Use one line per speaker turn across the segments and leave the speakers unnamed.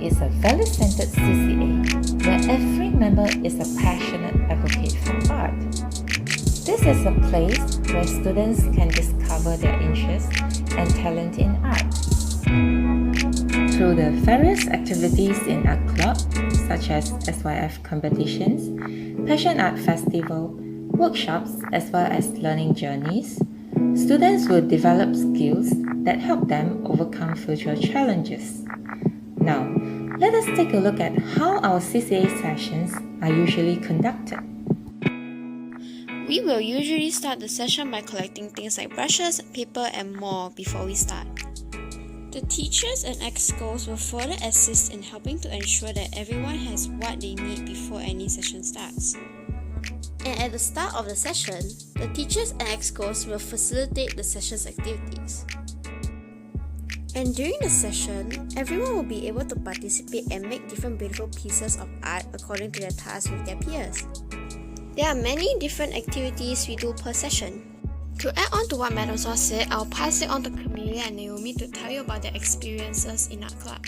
is a value-centered CCA where every member is a passionate advocate for art. This is a place where students can discover their interests and talent in art. Through the various activities in Art Club, such as SYF competitions, Passion Art Festival, workshops, as well as learning journeys, students will develop skills that help them overcome future challenges. Now, let us take a look at how our CCA sessions are usually conducted.
We will usually start the session by collecting things like brushes, paper, and more before we start. The teachers and excos will further assist in helping to ensure that everyone has what they need before any session starts. And at the start of the session, the teachers and excos will facilitate the session's activities. And during the session, everyone will be able to participate and make different beautiful pieces of art according to their tasks with their peers. There are many different activities we do per session. To add on to what Madam Sua said, I'll pass it on to Camelia and Naomi to tell you about their experiences in Art Club.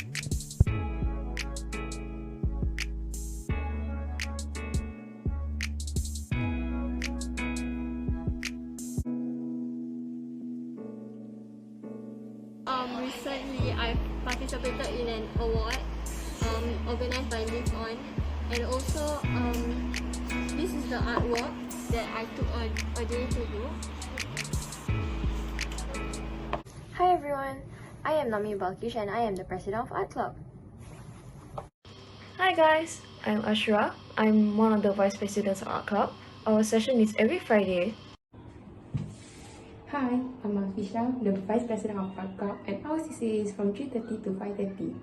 Recently, I've participated in an award organized by Live On, and also this is the artwork that I took a day to do.
Hi everyone, I am Nami Balkish and I am the president of Art Club.
Hi guys, I'm Ashra. I'm one of the vice presidents of Art Club. Our session is every Friday.
Hi, I'm Alfisha, the Vice President of Art Club, and our CCA is from 3:30 to 5:30.